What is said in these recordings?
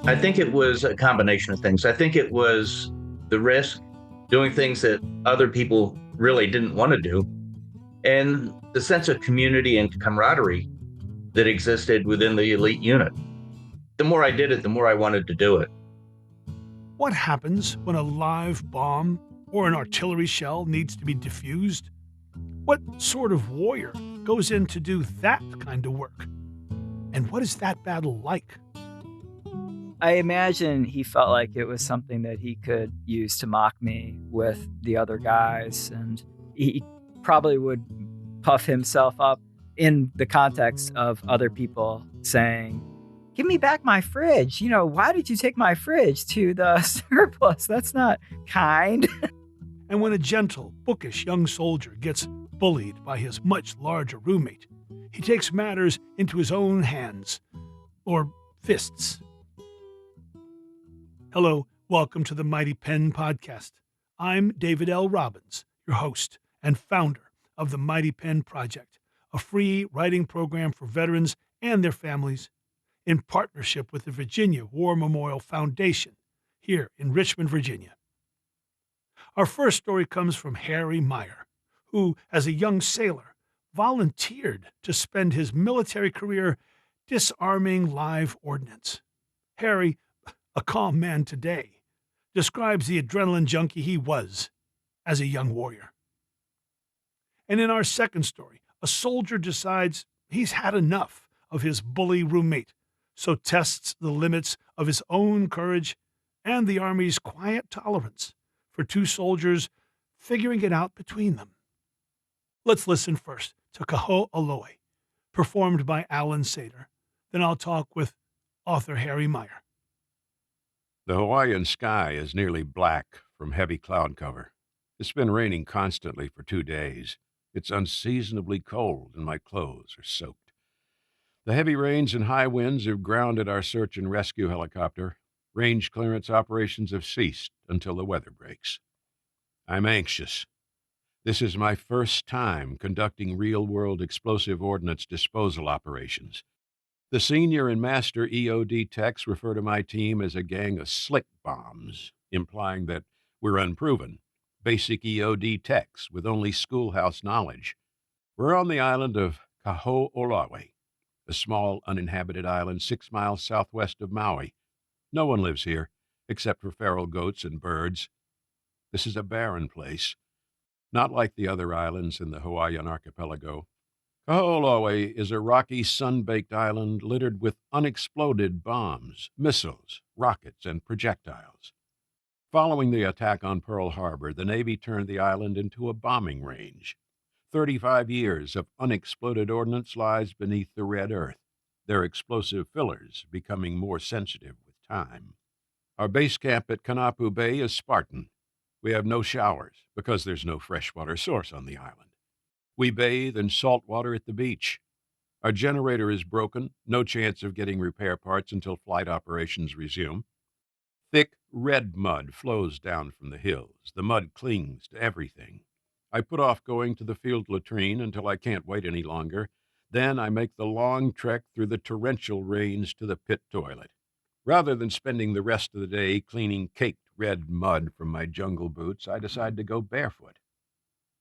I think it was a combination of things. I think it was the risk, doing things that other people really didn't want to do, and the sense of community and camaraderie that existed within the elite unit. The more I did it, the more I wanted to do it. What happens when a live bomb or an artillery shell needs to be defused? What sort of warrior goes in to do that kind of work? And what is that battle like? I imagine he felt like it was something that he could use to mock me with the other guys, and he probably would puff himself up in the context of other people saying, "Give me back my fridge. Why did you take my fridge to the surplus? That's not kind." And when a gentle, bookish young soldier gets bullied by his much larger roommate, he takes matters into his own hands, or fists. Hello, welcome to the Mighty Pen Podcast. I'm David L. Robbins, your host and founder of the Mighty Pen Project, a free writing program for veterans and their families in partnership with the Virginia War Memorial Foundation here in Richmond, Virginia. Our first story comes from Harry Meyer, who, as a young sailor, volunteered to spend his military career disarming live ordnance. Harry, a calm man today, describes the adrenaline junkie he was as a young warrior. And in our second story, a soldier decides he's had enough of his bully roommate, so tests the limits of his own courage and the Army's quiet tolerance for two soldiers figuring it out between them. Let's listen first to Kaho'olawe, performed by Alan Sater. Then I'll talk with author Harry Meyer. The Hawaiian sky is nearly black from heavy cloud cover. It's been raining constantly for 2 days. It's unseasonably cold, and my clothes are soaked. The heavy rains and high winds have grounded our search and rescue helicopter. Range clearance operations have ceased until the weather breaks. I'm anxious. This is my first time conducting real-world explosive ordnance disposal operations. The senior and master EOD techs refer to my team as a gang of slick bombs, implying that we're unproven, basic EOD techs with only schoolhouse knowledge. We're on the island of Kaho'olawe, a small uninhabited island 6 miles southwest of Maui. No one lives here, except for feral goats and birds. This is a barren place, not like the other islands in the Hawaiian archipelago. Kaho'olawe is a rocky, sun-baked island littered with unexploded bombs, missiles, rockets, and projectiles. Following the attack on Pearl Harbor, the Navy turned the island into a bombing range. 35 years of unexploded ordnance lies beneath the red earth, their explosive fillers becoming more sensitive with time. Our base camp at Kanapu Bay is Spartan. We have no showers because there's no freshwater source on the island. We bathe in salt water at the beach. Our generator is broken, no chance of getting repair parts until flight operations resume. Thick red mud flows down from the hills. The mud clings to everything. I put off going to the field latrine until I can't wait any longer. Then I make the long trek through the torrential rains to the pit toilet. Rather than spending the rest of the day cleaning caked red mud from my jungle boots, I decide to go barefoot.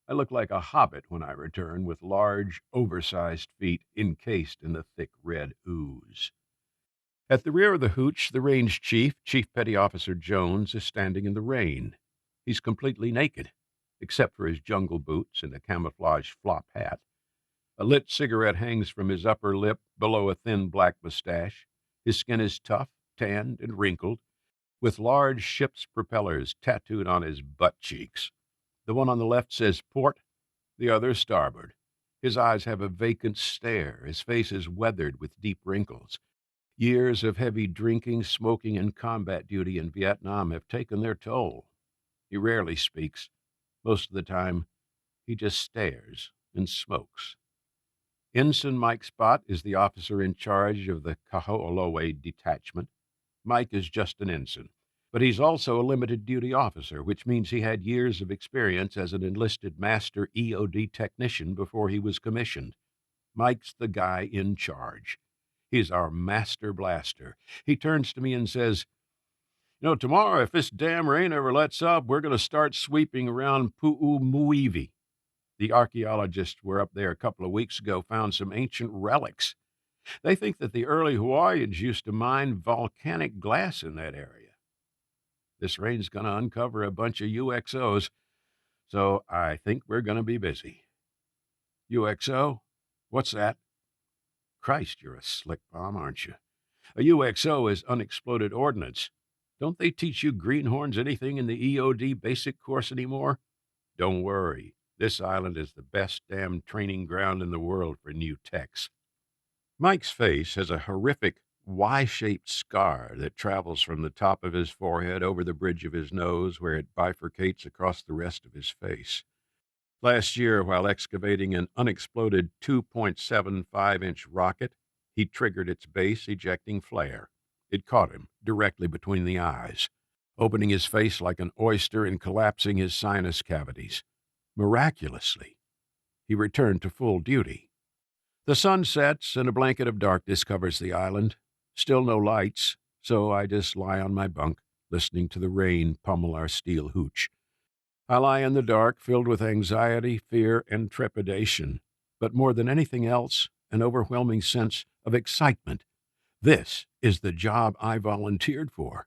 I look like a hobbit when I return, with large, oversized feet encased in the thick red ooze. At the rear of the hooch, the range chief, Chief Petty Officer Jones, is standing in the rain. He's completely naked, except for his jungle boots and a camouflage flop hat. A lit cigarette hangs from his upper lip below a thin black mustache. His skin is tough, tanned, and wrinkled, with large ship's propellers tattooed on his butt cheeks. The one on the left says port, the other starboard. His eyes have a vacant stare. His face is weathered with deep wrinkles. Years of heavy drinking, smoking, and combat duty in Vietnam have taken their toll. He rarely speaks. Most of the time, he just stares and smokes. Ensign Mike Spot is the officer in charge of the Kaho'olawe detachment. Mike is just an ensign, but he's also a limited-duty officer, which means he had years of experience as an enlisted master EOD technician before he was commissioned. Mike's the guy in charge. He's our master blaster. He turns to me and says, tomorrow, if this damn rain ever lets up, we're going to start sweeping around Pu'umuivi. The archaeologists were up there a couple of weeks ago, found some ancient relics. They think that the early Hawaiians used to mine volcanic glass in that area. This rain's going to uncover a bunch of UXOs, so I think we're going to be busy. UXO? What's that? Christ, you're a slick bomb, aren't you? A UXO is unexploded ordnance. Don't they teach you greenhorns anything in the EOD basic course anymore? Don't worry. This island is the best damn training ground in the world for new techs. Mike's face has a horrific Y-shaped scar that travels from the top of his forehead over the bridge of his nose, where it bifurcates across the rest of his face. Last year, while excavating an unexploded 2.75-inch rocket, he triggered its base, ejecting flare. It caught him directly between the eyes, opening his face like an oyster and collapsing his sinus cavities. Miraculously, he returned to full duty. The sun sets and a blanket of darkness covers the island. Still no lights, so I just lie on my bunk, listening to the rain pummel our steel hooch. I lie in the dark, filled with anxiety, fear, and trepidation, but more than anything else, an overwhelming sense of excitement. This is the job I volunteered for.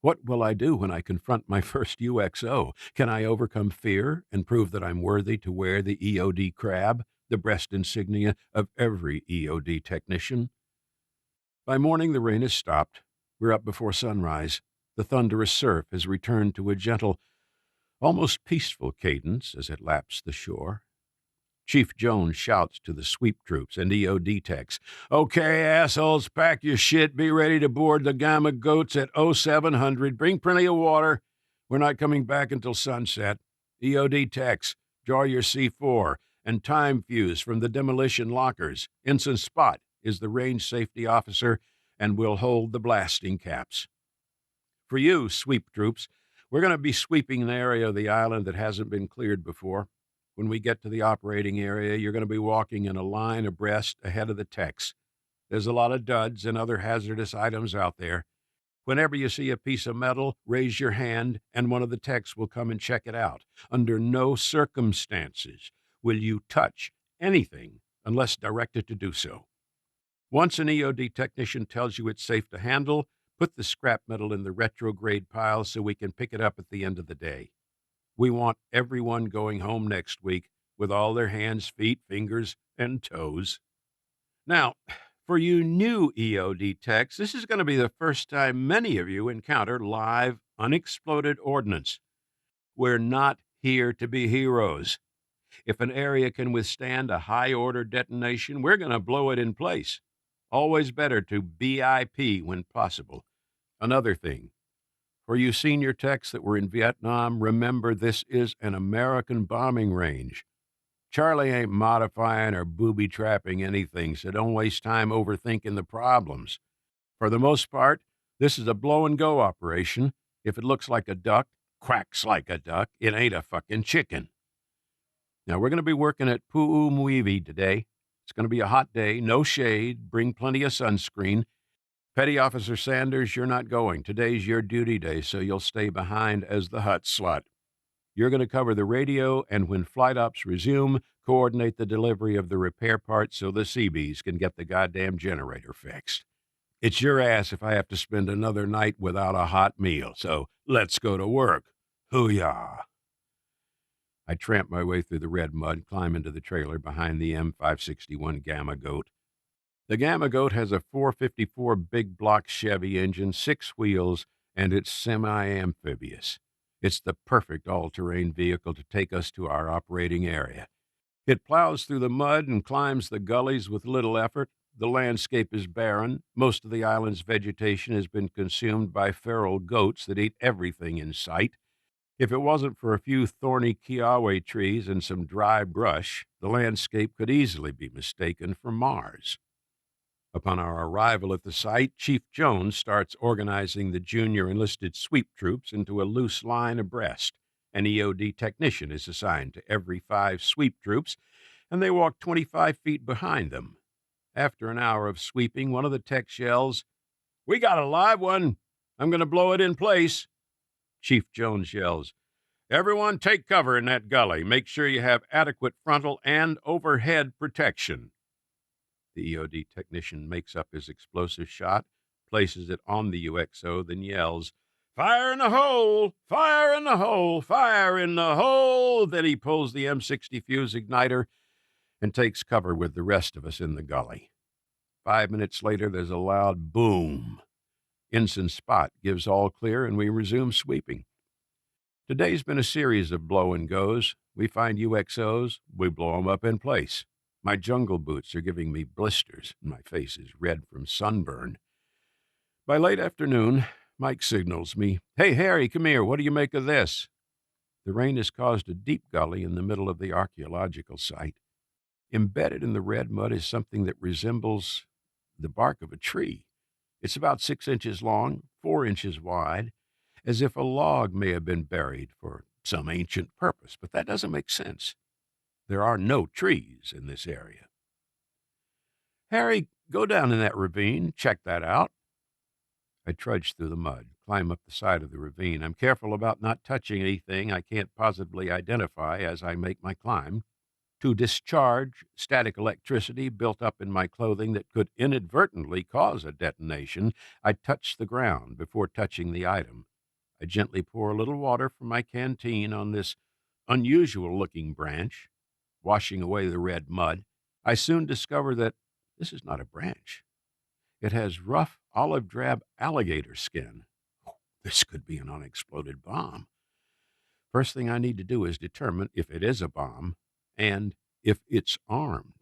What will I do when I confront my first UXO? Can I overcome fear and prove that I'm worthy to wear the EOD crab, the breast insignia of every EOD technician? By morning, the rain has stopped. We're up before sunrise. The thunderous surf has returned to a gentle, almost peaceful cadence as it laps the shore. Chief Jones shouts to the sweep troops and EOD techs, "Okay, assholes, pack your shit. Be ready to board the Gamma Goats at 0700. Bring plenty of water. We're not coming back until sunset. EOD techs, draw your C4 and time fuse from the demolition lockers. Ensign Spot is the range safety officer and will hold the blasting caps. For you, sweep troops, we're going to be sweeping an area of the island that hasn't been cleared before. When we get to the operating area, you're going to be walking in a line abreast ahead of the techs. There's a lot of duds and other hazardous items out there. Whenever you see a piece of metal, raise your hand, and one of the techs will come and check it out. Under no circumstances will you touch anything unless directed to do so. Once an EOD technician tells you it's safe to handle, put the scrap metal in the retrograde pile so we can pick it up at the end of the day. We want everyone going home next week with all their hands, feet, fingers, and toes. Now, for you new EOD techs, this is going to be the first time many of you encounter live, unexploded ordnance. We're not here to be heroes. If an area can withstand a high-order detonation, we're going to blow it in place. Always better to BIP when possible. Another thing, for you senior techs that were in Vietnam, remember this is an American bombing range. Charlie ain't modifying or booby-trapping anything, so don't waste time overthinking the problems. For the most part, this is a blow-and-go operation. If it looks like a duck, quacks like a duck, it ain't a fucking chicken. Now, we're going to be working at Pu'umuivi today. It's going to be a hot day, no shade, bring plenty of sunscreen. Petty Officer Sanders, you're not going. Today's your duty day, so you'll stay behind as the hut slut. You're going to cover the radio, and when flight ops resume, coordinate the delivery of the repair parts so the Seabees can get the goddamn generator fixed. It's your ass if I have to spend another night without a hot meal, so let's go to work. Hoo-yah. I tramp my way through the red mud, climb into the trailer behind the M561 Gamma Goat. The Gamma Goat has a 454 big block Chevy engine, 6 wheels, and it's semi-amphibious. It's the perfect all-terrain vehicle to take us to our operating area. It plows through the mud and climbs the gullies with little effort. The landscape is barren. Most of the island's vegetation has been consumed by feral goats that eat everything in sight. If it wasn't for a few thorny Kaho'olawe trees and some dry brush, the landscape could easily be mistaken for Mars. Upon our arrival at the site, Chief Jones starts organizing the junior enlisted sweep troops into a loose line abreast. An EOD technician is assigned to every 5 sweep troops, and they walk 25 feet behind them. After an hour of sweeping, one of the techs yells, "We got a live one. I'm going to blow it in place." Chief Jones yells, "Everyone take cover in that gully. Make sure you have adequate frontal and overhead protection." The EOD technician makes up his explosive shot, places it on the UXO, then yells, "Fire in the hole! Fire in the hole! Fire in the hole!" Then he pulls the M60 fuse igniter and takes cover with the rest of us in the gully. 5 minutes later, there's a loud boom. Ensign Spot gives all clear, and we resume sweeping. Today's been a series of blow and goes. We find UXOs, we blow them up in place. My jungle boots are giving me blisters, and my face is red from sunburn. By late afternoon, Mike signals me, "Hey, Harry, come here. What do you make of this?" The rain has caused a deep gully in the middle of the archaeological site. Embedded in the red mud is something that resembles the bark of a tree. It's about 6 inches long, 4 inches wide, as if a log may have been buried for some ancient purpose, but that doesn't make sense. There are no trees in this area. "Harry, go down in that ravine, check that out." I trudge through the mud, climb up the side of the ravine. I'm careful about not touching anything I can't positively identify as I make my climb. To discharge static electricity built up in my clothing that could inadvertently cause a detonation, I touch the ground before touching the item. I gently pour a little water from my canteen on this unusual-looking branch, washing away the red mud. I soon discover that this is not a branch. It has rough olive drab alligator skin. This could be an unexploded bomb. First thing I need to do is determine if it is a bomb and if it's armed.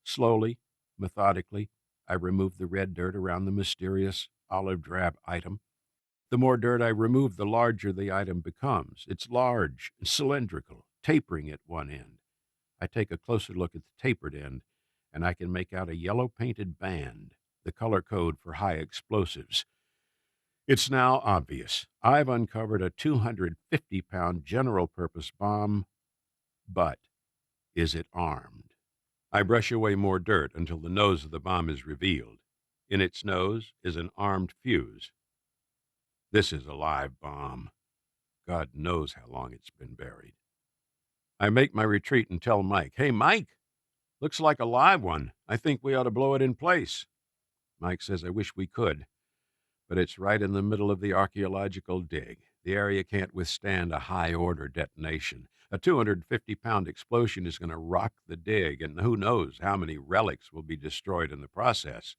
Slowly, methodically, I remove the red dirt around the mysterious olive drab item. The more dirt I remove, the larger the item becomes. It's large and cylindrical, tapering at one end. I take a closer look at the tapered end, and I can make out a yellow-painted band, the color code for high explosives. It's now obvious. I've uncovered a 250-pound general-purpose bomb, but is it armed? I brush away more dirt until the nose of the bomb is revealed. In its nose is an armed fuse. This is a live bomb. God knows how long it's been buried. I make my retreat and tell Mike, "Hey, Mike, looks like a live one. I think we ought to blow it in place." Mike says, "I wish we could, but it's right in the middle of the archaeological dig. The area can't withstand a high-order detonation. A 250-pound explosion is going to rock the dig, and who knows how many relics will be destroyed in the process.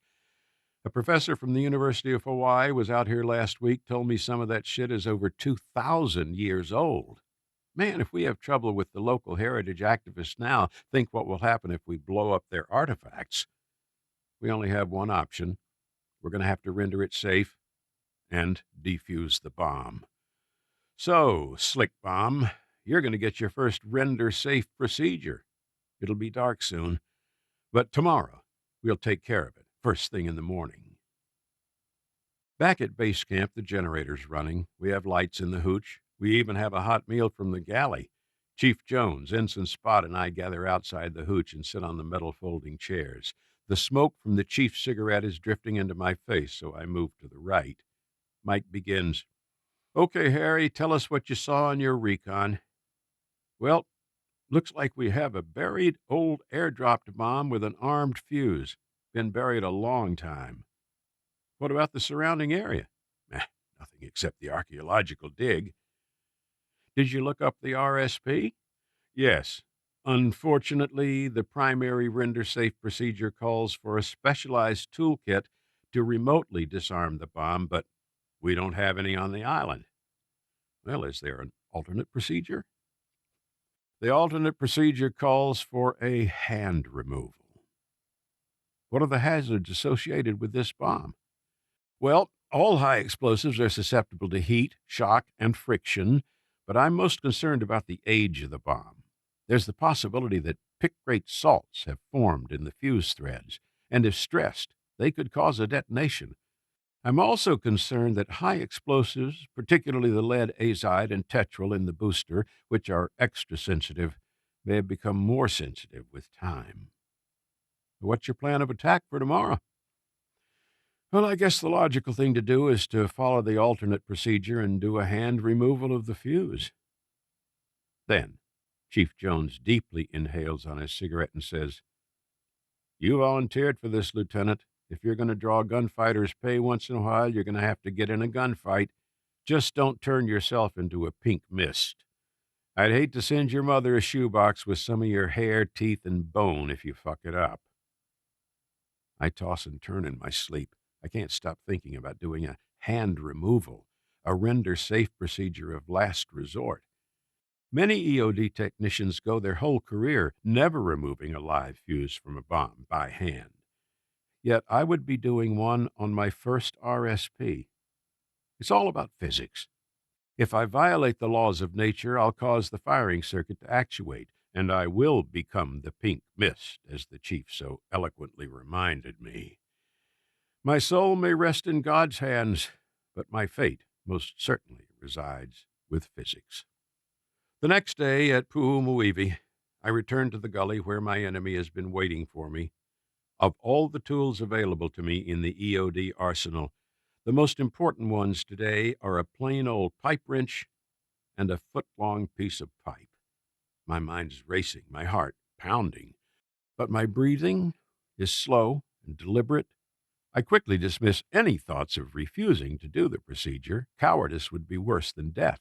A professor from the University of Hawaii was out here last week, told me some of that shit is over 2,000 years old. Man, if we have trouble with the local heritage activists now, think what will happen if we blow up their artifacts. We only have one option. We're going to have to render it safe and defuse the bomb. So, Slick Bomb, you're going to get your first render-safe procedure. It'll be dark soon, but tomorrow we'll take care of it, first thing in the morning. Back at base camp, the generator's running. We have lights in the hooch. We even have a hot meal from the galley. Chief Jones, Ensign Spot, and I gather outside the hooch and sit on the metal folding chairs. The smoke from the chief's cigarette is drifting into my face, so I move to the right. Mike begins, "Okay, Harry, tell us what you saw on your recon." "Well, looks like we have a buried old airdropped bomb with an armed fuse. Been buried a long time." "What about the surrounding area?" Nothing except the archaeological dig." "Did you look up the RSP?" "Yes. Unfortunately, the primary render-safe procedure calls for a specialized toolkit to remotely disarm the bomb, but we don't have any on the island." "Well, is there an alternate procedure?" "The alternate procedure calls for a hand removal." "What are the hazards associated with this bomb?" "Well, all high explosives are susceptible to heat, shock, and friction, but I'm most concerned about the age of the bomb. There's the possibility that picrate salts have formed in the fuse threads, and if stressed, they could cause a detonation. I'm also concerned that high explosives, particularly the lead azide and tetryl in the booster, which are extra sensitive, may have become more sensitive with time." What's your plan of attack for tomorrow? Well, I guess the logical thing to do is to follow the alternate procedure and do a hand removal of the fuse. Then, Chief Jones deeply inhales on his cigarette and says, "You volunteered for this, Lieutenant. If you're going to draw gunfighters' pay once in a while, you're going to have to get in a gunfight. Just don't turn yourself into a pink mist. I'd hate to send your mother a shoebox with some of your hair, teeth, and bone if you fuck it up." I toss and turn in my sleep. I can't stop thinking about doing a hand removal, a render-safe procedure of last resort. Many EOD technicians go their whole career never removing a live fuse from a bomb by hand. Yet I would be doing one on my first RSP. It's all about physics. If I violate the laws of nature, I'll cause the firing circuit to actuate, and I will become the pink mist, as the chief so eloquently reminded me. My soul may rest in God's hands, but my fate most certainly resides with physics. The next day at Pu'umuiwi, I return to the gully where my enemy has been waiting for me. Of all the tools available to me in the EOD arsenal, the most important ones today are a plain old pipe wrench and a foot-long piece of pipe. My mind is racing, my heart pounding, but my breathing is slow and deliberate. I quickly dismiss any thoughts of refusing to do the procedure. Cowardice would be worse than death.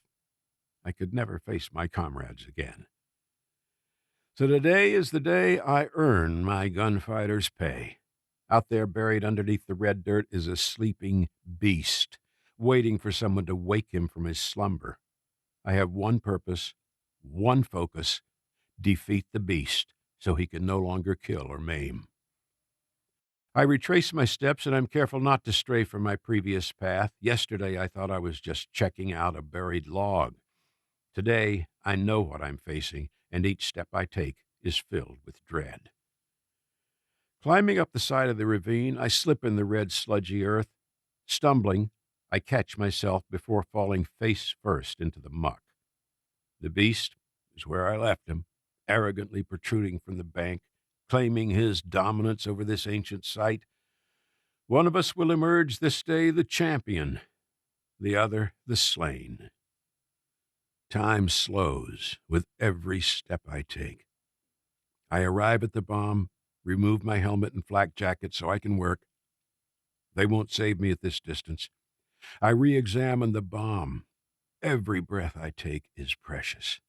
I could never face my comrades again. So today is the day I earn my gunfighter's pay. Out there buried underneath the red dirt is a sleeping beast, waiting for someone to wake him from his slumber. I have one purpose, one focus: defeat the beast so he can no longer kill or maim. I retrace my steps, and I'm careful not to stray from my previous path. Yesterday, I thought I was just checking out a buried log. Today, I know what I'm facing, and each step I take is filled with dread. Climbing up the side of the ravine, I slip in the red, sludgy earth. Stumbling, I catch myself before falling face first into the muck. The beast is where I left him, arrogantly protruding from the bank, claiming his dominance over this ancient site. One of us will emerge this day the champion, the other the slain. Time slows with every step I take. I arrive at the bomb, remove my helmet and flak jacket so I can work. They won't save me at this distance. I re-examine the bomb. Every breath I take is precious.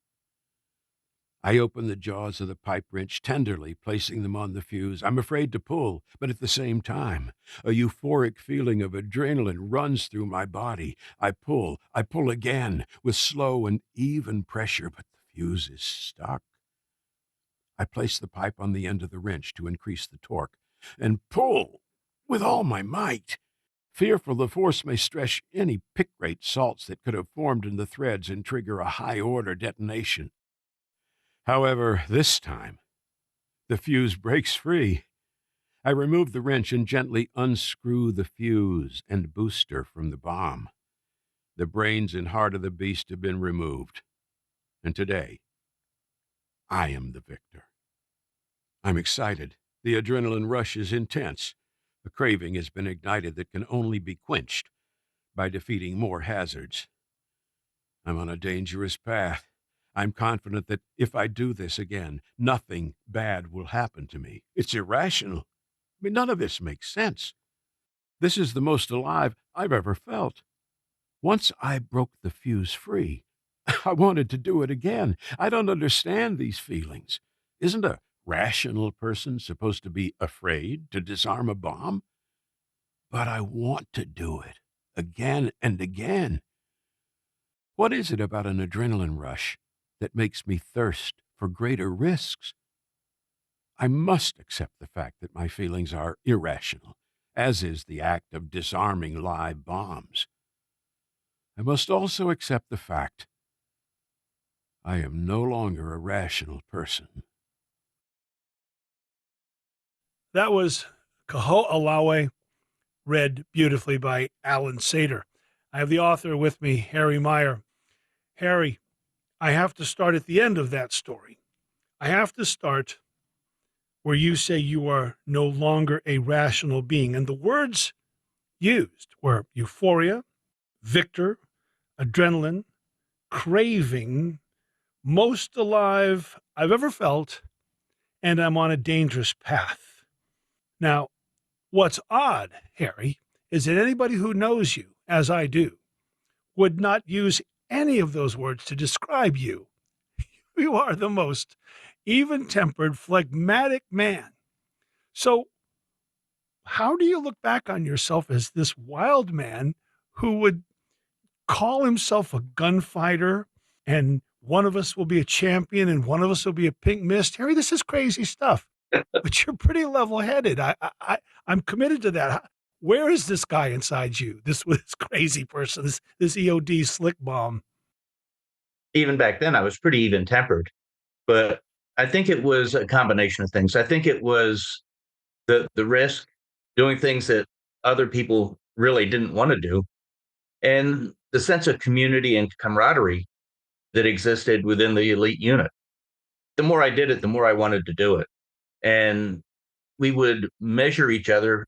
I open the jaws of the pipe wrench, tenderly placing them on the fuse. I'm afraid to pull, but at the same time, a euphoric feeling of adrenaline runs through my body. I pull again, with slow and even pressure, but the fuse is stuck. I place the pipe on the end of the wrench to increase the torque, and pull with all my might, fearful the force may stretch any pick-rate salts that could have formed in the threads and trigger a high-order detonation. However, this time, the fuse breaks free. I remove the wrench and gently unscrew the fuse and booster from the bomb. The brains and heart of the beast have been removed, and today, I am the victor. I'm excited. The adrenaline rush is intense. A craving has been ignited that can only be quenched by defeating more hazards. I'm on a dangerous path. I'm confident that if I do this again, nothing bad will happen to me. It's irrational. I mean, none of this makes sense. This is the most alive I've ever felt. Once I broke the fuse free, I wanted to do it again. I don't understand these feelings. Isn't a rational person supposed to be afraid to disarm a bomb? But I want to do it again and again. What is it about an adrenaline rush that makes me thirst for greater risks? I must accept the fact that my feelings are irrational, as is the act of disarming live bombs. I must also accept the fact I am no longer a rational person. That was Kaho'olawe, read beautifully by Alan Sater. I have the author with me, Harry Meyer. Harry, I have to start at the end of that story. I have to start where you say you are no longer a rational being. And the words used were euphoria, victor, adrenaline, craving, most alive I've ever felt, and I'm on a dangerous path. Now, what's odd, Harry, is that anybody who knows you, as I do, would not use any of those words to describe you. You are the most even-tempered, phlegmatic man. So how do you look back on yourself as this wild man who would call himself a gunfighter, and one of us will be a champion and one of us will be a pink mist? Harry, this is crazy stuff, but you're pretty level-headed. I'm committed to that. Where is this guy inside you? This crazy person, this EOD slick bomb. Even back then, I was pretty even tempered, but I think it was a combination of things. I think it was the risk, doing things that other people really didn't want to do, and the sense of community and camaraderie that existed within the elite unit. The more I did it, the more I wanted to do it. And we would measure each other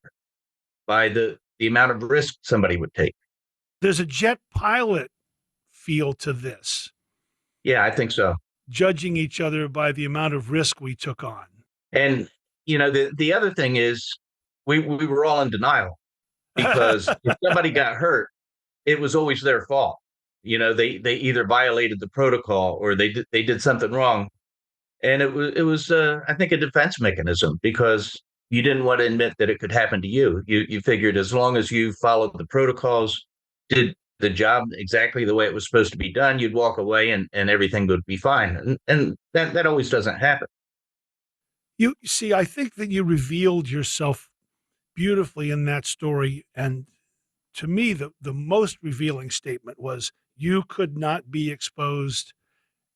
by the amount of risk somebody would take. There's a jet pilot feel to this. Yeah, I think so. Judging each other by the amount of risk we took on. And, the other thing is we were all in denial, because if somebody got hurt, it was always their fault. They either violated the protocol or they did something wrong. And it was I think, a defense mechanism, because you didn't want to admit that it could happen to you. You figured as long as you followed the protocols, did the job exactly the way it was supposed to be done, you'd walk away and everything would be fine. And that always doesn't happen. You see, I think that you revealed yourself beautifully in that story. And to me, the most revealing statement was you could not be exposed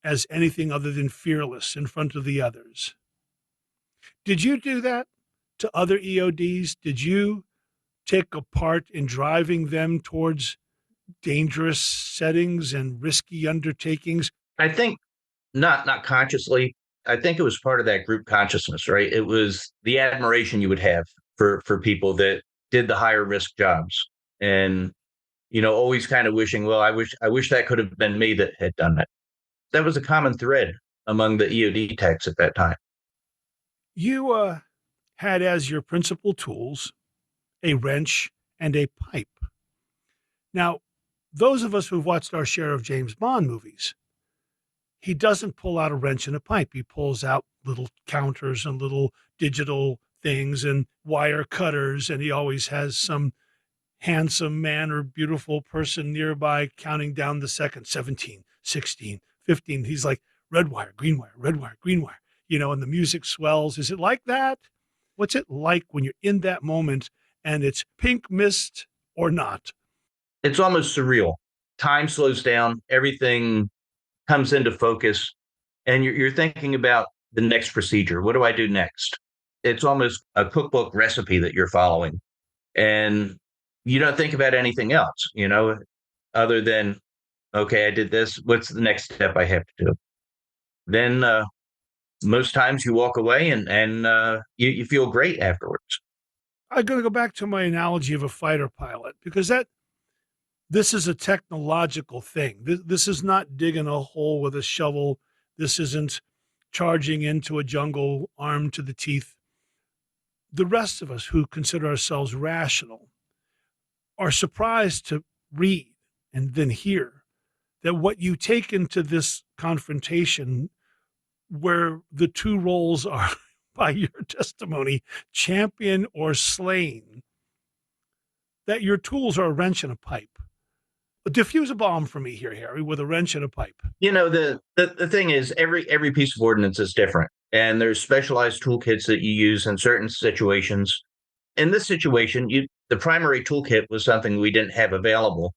as anything other than fearless in front of the others. Did you do that to other EODs? Did you take a part in driving them towards dangerous settings and risky undertakings? I think not consciously. I think it was part of that group consciousness, right? It was the admiration you would have for people that did the higher risk jobs, and always kind of wishing, well, I wish that could have been me that had done it. That was a common thread among the EOD techs at that time. You had as your principal tools a wrench and a pipe. Now, those of us who've watched our share of James Bond movies, he doesn't pull out a wrench and a pipe. He pulls out little counters and little digital things and wire cutters, and he always has some handsome man or beautiful person nearby counting down the seconds, 17, 16, 15. He's like, red wire, green wire, red wire, green wire, and the music swells. Is it like that? What's it like when you're in that moment and it's pink mist or not? It's almost surreal. Time slows down, everything comes into focus, and you're thinking about the next procedure. What do I do next? It's almost a cookbook recipe that you're following, and you don't think about anything else, other than, okay, I did this. What's the next step I have to do? Then most times you walk away and you feel great afterwards. I'm going to go back to my analogy of a fighter pilot, because this is a technological thing. This is not digging a hole with a shovel. This isn't charging into a jungle armed to the teeth. The rest of us who consider ourselves rational are surprised to read and then hear that what you take into this confrontation, where the two roles are, by your testimony, champion or slain, that your tools are a wrench and a pipe. Diffuse a bomb for me here, Harry, with a wrench and a pipe. The thing is, every piece of ordnance is different, and there's specialized toolkits that you use in certain situations. In this situation, the primary toolkit was something we didn't have available,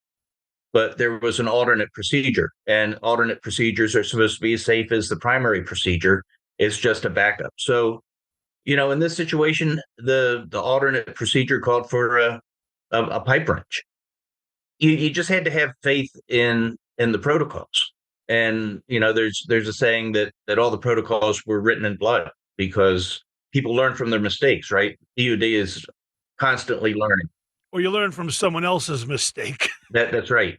but there was an alternate procedure, and alternate procedures are supposed to be as safe as the primary procedure. It's just a backup. So, in this situation, the alternate procedure called for a pipe wrench. You just had to have faith in the protocols. And, there's a saying that all the protocols were written in blood, because people learn from their mistakes, right? EOD is constantly learning. Or you learn from someone else's mistake. That's right.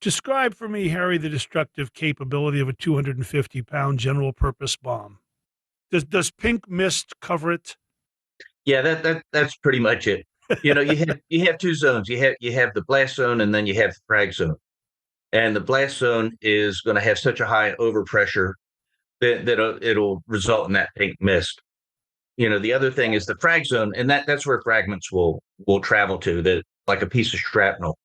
Describe for me, Harry, the destructive capability of a 250-pound general purpose bomb. Does pink mist cover it? Yeah, that's pretty much it. You have two zones. You have the blast zone, and then you have the frag zone. And the blast zone is going to have such a high overpressure that it'll result in that pink mist. The other thing is the frag zone, and that's where fragments will travel to, that like a piece of shrapnel.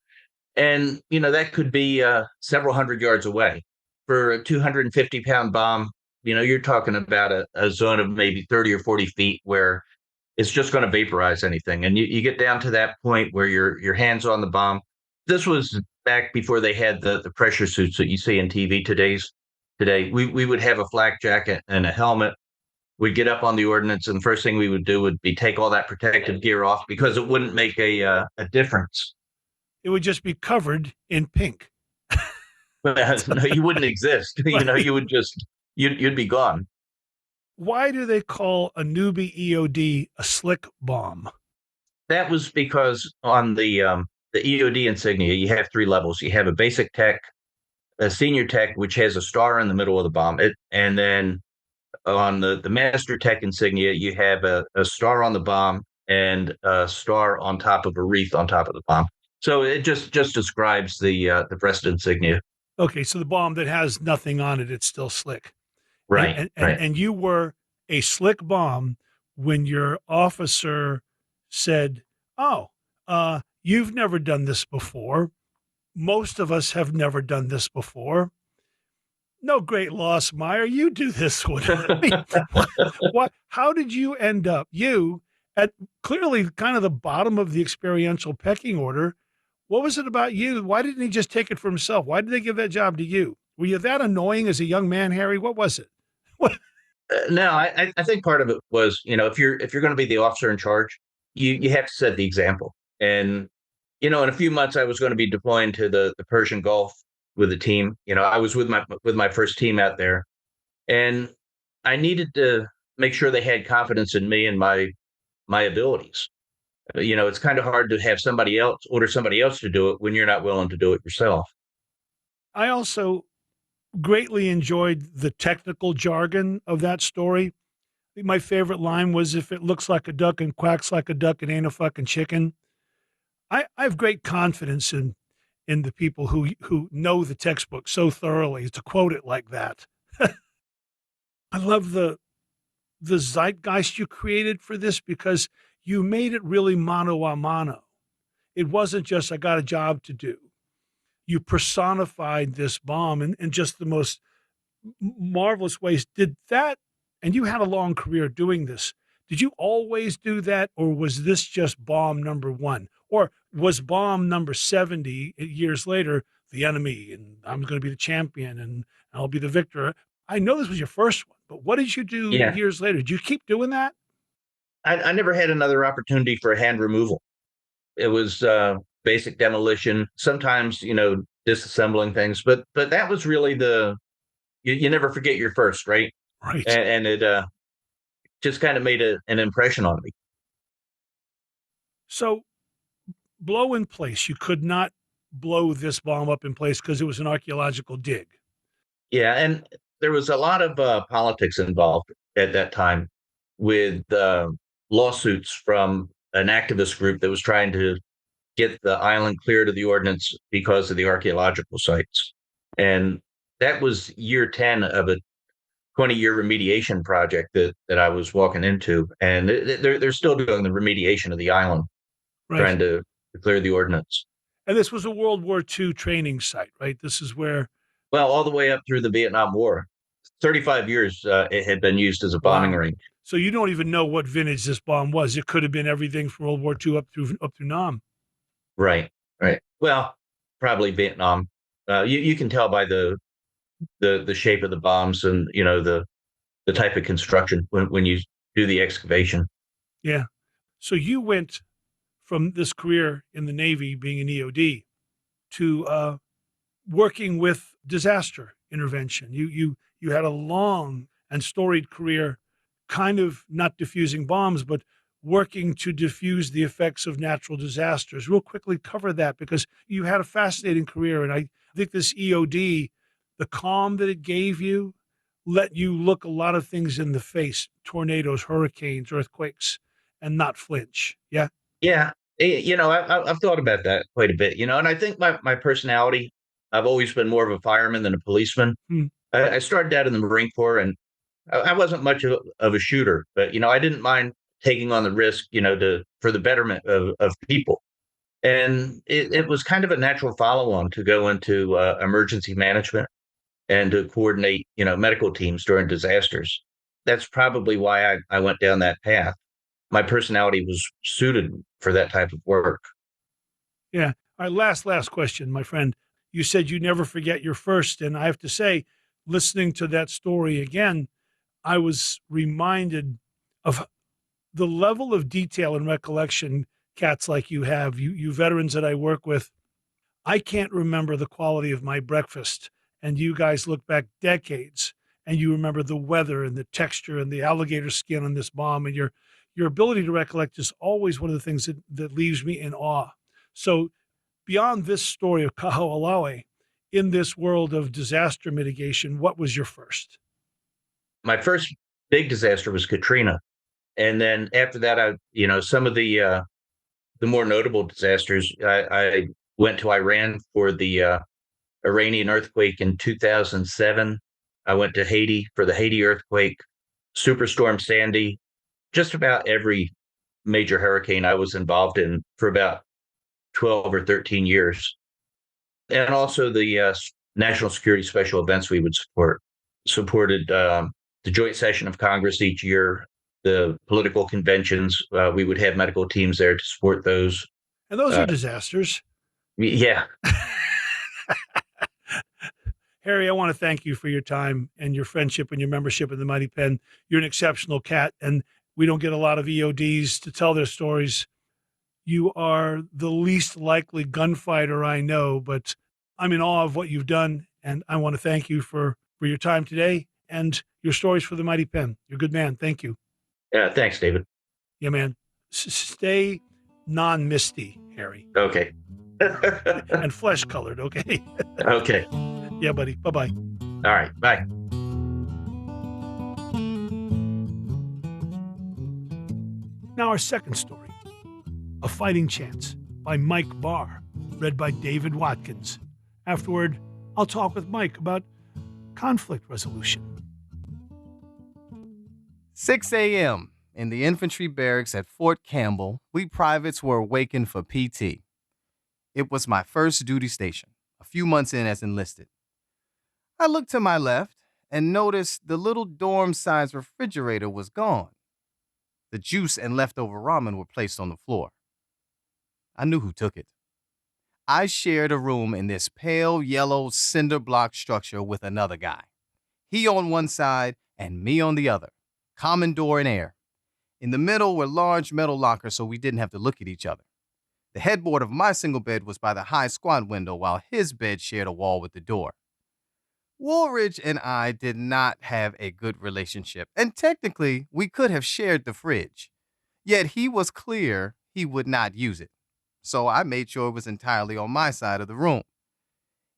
And that could be several hundred yards away. For a 250-pound bomb, you're talking about a zone of maybe 30 or 40 feet where it's just going to vaporize anything. And you get down to that point where your hands on the bomb. This was back before they had the pressure suits that you see in TV today. We would have a flak jacket and a helmet. We'd get up on the ordnance, and the first thing we would do would be take all that protective gear off, because it wouldn't make a difference. It would just be covered in pink. No, you wouldn't exist. You would you'd be gone. Why do they call a newbie EOD a slick bomb? That was because on the EOD insignia, you have three levels. You have a basic tech, a senior tech, which has a star in the middle of the bomb, and then on the master tech insignia, you have a star on the bomb and a star on top of a wreath on top of the bomb. So it just describes the breast insignia. Okay, so the bomb that has nothing on it, it's still slick. Right, right. And you were a slick bomb when your officer said, "Oh, you've never done this before. Most of us have never done this before. No great loss, Meyer. You do this one." I mean, what? How did you end up? You at clearly kind of the bottom of the experiential pecking order. What was it about you? Why didn't he just take it for himself? Why did they give that job to you? Were you that annoying as a young man, Harry? What was it? What? No, I think part of it was, if you're going to be the officer in charge, you have to set the example. And in a few months, I was going to be deploying to the Persian Gulf with the team. I was with my first team out there, and I needed to make sure they had confidence in me and my abilities. It's kind of hard to have somebody else order somebody else to do it when you're not willing to do it yourself. I also greatly enjoyed the technical jargon of that story. I think my favorite line was, "If it looks like a duck and quacks like a duck, it ain't a fucking chicken." I have great confidence in the people who know the textbook so thoroughly to quote it like that. I love the zeitgeist you created for this, because you made it really mano a mano. It wasn't just, I got a job to do. You personified this bomb in just the most marvelous ways. Did that, and you had a long career doing this, did you always do that, or was this just bomb number one? Or was bomb number 70 years later the enemy, and I'm going to be the champion, and I'll be the victor? I know this was your first one, but what did you do years later? Did you keep doing that? I never had another opportunity for a hand removal. It was basic demolition, sometimes, disassembling things, but that was really you never forget your first, right? Right. And it just kind of made an impression on me. So blow in place. You could not blow this bomb up in place because it was an archaeological dig. Yeah, and there was a lot of politics involved at that time, with lawsuits from an activist group that was trying to get the island cleared of the ordnance because of the archaeological sites. And that was year 10 of a 20-year remediation project that I was walking into. And they're still doing the remediation of the island, Right. trying to clear the ordnance. And this was a World War II training site, right? This is where... Well, all the way up through the Vietnam War. 35 years it had been used as a bombing range. So you don't even know what vintage this bomb was. It could have been everything from World War II up through Nam. Right. Well, probably Vietnam. You can tell by the shape of the bombs and the type of construction when you do the excavation. Yeah. So you went from this career in the Navy, being an EOD, to working with disaster intervention. You had a long and storied career kind of not diffusing bombs, but working to diffuse the effects of natural disasters. Real quickly cover that because you had a fascinating career. And I think this EOD, the calm that it gave you, let you look a lot of things in the face, tornadoes, hurricanes, earthquakes, and not flinch. Yeah. Yeah. I've thought about that quite a bit, and I think my personality, I've always been more of a fireman than a policeman. Hmm. I started out in the Marine Corps, and I wasn't much of a shooter, but I didn't mind taking on the risk, for the betterment of people. And it was kind of a natural follow-on to go into emergency management and to coordinate, medical teams during disasters. That's probably why I went down that path. My personality was suited for that type of work. Yeah. All right. Last question, my friend. You said you never forget your first. And I have to say, listening to that story again, I was reminded of the level of detail and recollection cats like you have, you veterans that I work with. I can't remember the quality of my breakfast. And you guys look back decades and you remember the weather and the texture and the alligator skin on this bomb. And your ability to recollect is always one of the things that leaves me in awe. So beyond this story of Kaho'olawe, in this world of disaster mitigation, what was your first? My first big disaster was Katrina. And then after that, some of the more notable disasters, I went to Iran for the Iranian earthquake in 2007. I went to Haiti for the Haiti earthquake, Superstorm Sandy, just about every major hurricane I was involved in for about 12 or 13 years. And also the national security special events we would supported the joint session of Congress each year, the political conventions. We would have medical teams there to support those. And those are disasters. Yeah. Harry, I want to thank you for your time and your friendship and your membership in the Mighty Pen. You're an exceptional cat, and we don't get a lot of EODs to tell their stories. You are the least likely gunfighter I know, but I'm in awe of what you've done, and I want to thank you for your time today and your stories for the Mighty Pen. You're a good man. Thank you. Yeah. Thanks, David. Yeah, man. Stay non-misty, Harry. Okay. And flesh-colored, okay? Okay. Yeah, buddy. Bye-bye. All right. Bye. Now our second story, A Fighting Chance by Mike Barr, read by David Watkins. Afterward, I'll talk with Mike about conflict resolution. 6 a.m. in the infantry barracks at Fort Campbell, we privates were awakened for PT. It was my first duty station, a few months in as enlisted. I looked to my left and noticed the little dorm-sized refrigerator was gone. The juice and leftover ramen were placed on the floor. I knew who took it. I shared a room in this pale yellow cinder block structure with another guy. He on one side and me on the other. Common door and air. In the middle were large metal lockers so we didn't have to look at each other. The headboard of my single bed was by the high squad window while his bed shared a wall with the door. Woolridge and I did not have a good relationship, and technically we could have shared the fridge. Yet he was clear he would not use it, so I made sure it was entirely on my side of the room.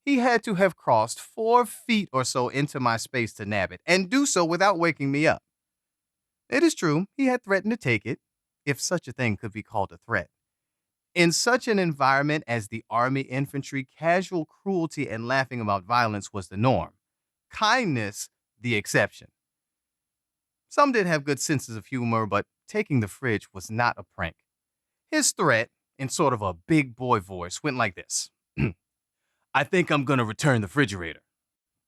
He had to have crossed 4 feet or so into my space to nab it, and do so without waking me up. It is true, he had threatened to take it, if such a thing could be called a threat. In such an environment as the Army infantry, casual cruelty and laughing about violence was the norm. Kindness, the exception. Some did have good senses of humor, but taking the fridge was not a prank. His threat, in sort of a big boy voice, went like this. I think I'm going to return the refrigerator.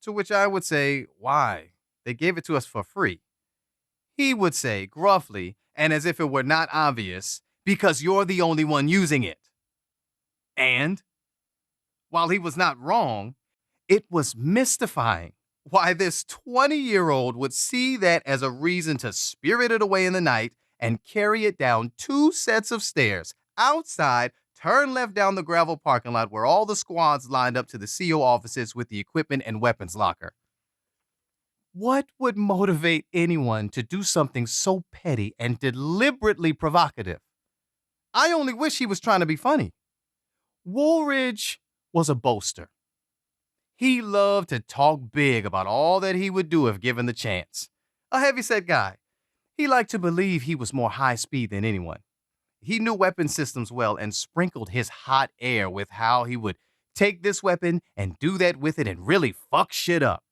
To which I would say, why? They gave it to us for free. He would say, gruffly, and as if it were not obvious, because you're the only one using it. And, while he was not wrong, it was mystifying why this 20-year-old would see that as a reason to spirit it away in the night and carry it down 2 sets of stairs, outside, turn left down the gravel parking lot where all the squads lined up to the CO offices with the equipment and weapons locker. What would motivate anyone to do something so petty and deliberately provocative? I only wish he was trying to be funny. Woolridge was a boaster. He loved to talk big about all that he would do if given the chance. A heavyset guy. He liked to believe he was more high speed than anyone. He knew weapon systems well and sprinkled his hot air with how he would take this weapon and do that with it and really fuck shit up.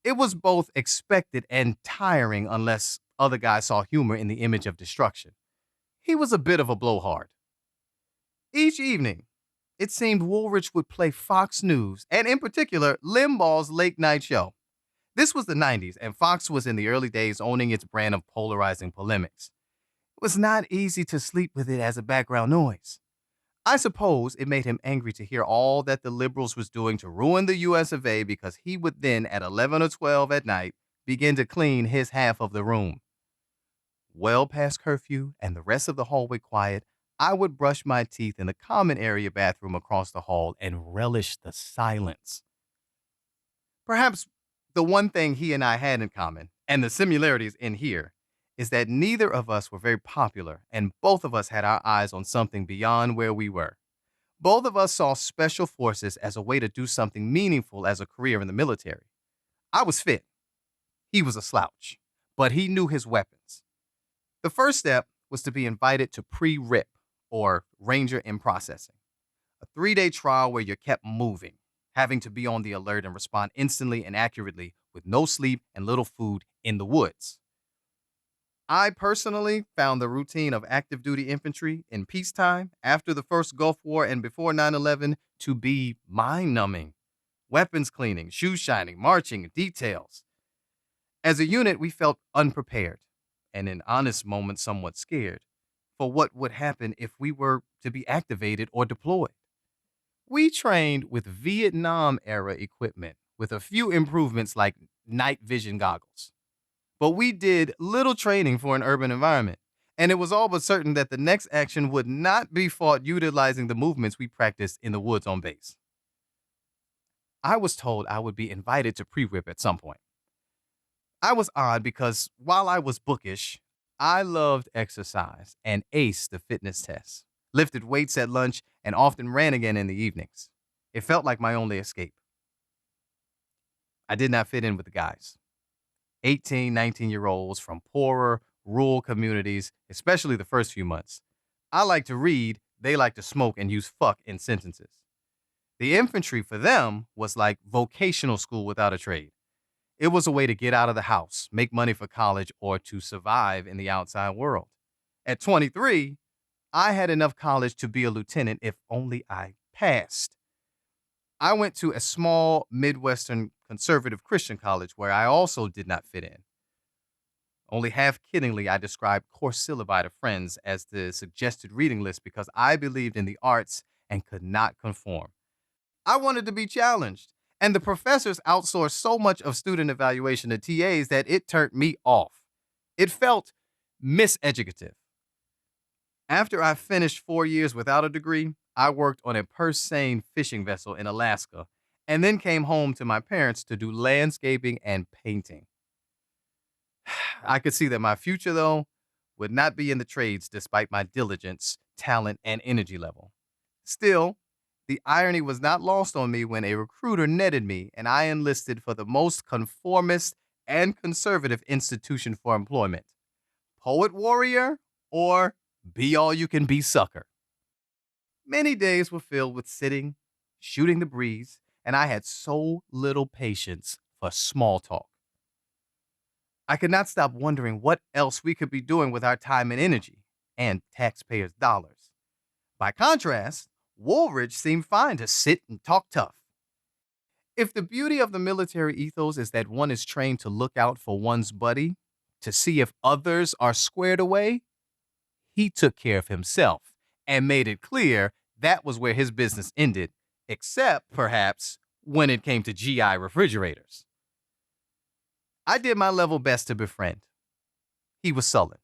It was both expected and tiring unless other guys saw humor in the image of destruction. He was a bit of a blowhard. Each evening, it seemed Woolridge would play Fox News, and in particular, Limbaugh's late night show. This was the 90s, and Fox was in the early days owning its brand of polarizing polemics. It was not easy to sleep with it as a background noise. I suppose it made him angry to hear all that the liberals was doing to ruin the US of A because he would then, at 11 or 12 at night, begin to clean his half of the room. Well past curfew and the rest of the hallway quiet, I would brush my teeth in the common area bathroom across the hall and relish the silence. Perhaps the one thing he and I had in common, and the similarities in here, is that neither of us were very popular, and both of us had our eyes on something beyond where we were. Both of us saw special forces as a way to do something meaningful as a career in the military. I was fit. He was a slouch, but he knew his weapons. The first step was to be invited to pre-RIP, or Ranger in Processing, a 3-day trial where you're kept moving, having to be on the alert and respond instantly and accurately with no sleep and little food in the woods. I personally found the routine of active duty infantry in peacetime, after the first Gulf War and before 9/11, to be mind-numbing. Weapons cleaning, shoe shining, marching, details. As a unit, we felt unprepared, and in honest moments somewhat scared, for what would happen if we were to be activated or deployed. We trained with Vietnam-era equipment, with a few improvements like night vision goggles. But we did little training for an urban environment, and it was all but certain that the next action would not be fought utilizing the movements we practiced in the woods on base. I was told I would be invited to pre-RIP at some point. I was odd because while I was bookish, I loved exercise and aced the fitness tests, lifted weights at lunch, and often ran again in the evenings. It felt like my only escape. I did not fit in with the guys. 18, 19-year-olds from poorer, rural communities, especially the first few months. I like to read, they like to smoke and use fuck in sentences. The infantry for them was like vocational school without a trade. It was a way to get out of the house, make money for college, or to survive in the outside world. At 23, I had enough college to be a lieutenant if only I passed. I went to a small Midwestern conservative Christian college where I also did not fit in. Only half-kiddingly, I described course syllabi to friends as the suggested reading list because I believed in the arts and could not conform. I wanted to be challenged, and the professors outsourced so much of student evaluation to TAs that it turned me off. It felt miseducative. After I finished 4 years without a degree, I worked on a purse-seine fishing vessel in Alaska and then came home to my parents to do landscaping and painting. I could see that my future, though, would not be in the trades despite my diligence, talent, and energy level. Still, the irony was not lost on me when a recruiter netted me and I enlisted for the most conformist and conservative institution for employment. Poet warrior or be-all-you-can-be sucker. Many days were filled with sitting, shooting the breeze, and I had so little patience for small talk. I could not stop wondering what else we could be doing with our time and energy, and taxpayers' dollars. By contrast, Woolridge seemed fine to sit and talk tough. If the beauty of the military ethos is that one is trained to look out for one's buddy, to see if others are squared away, he took care of himself and made it clear that was where his business ended, except, perhaps, when it came to GI refrigerators. I did my level best to befriend. He was sullen.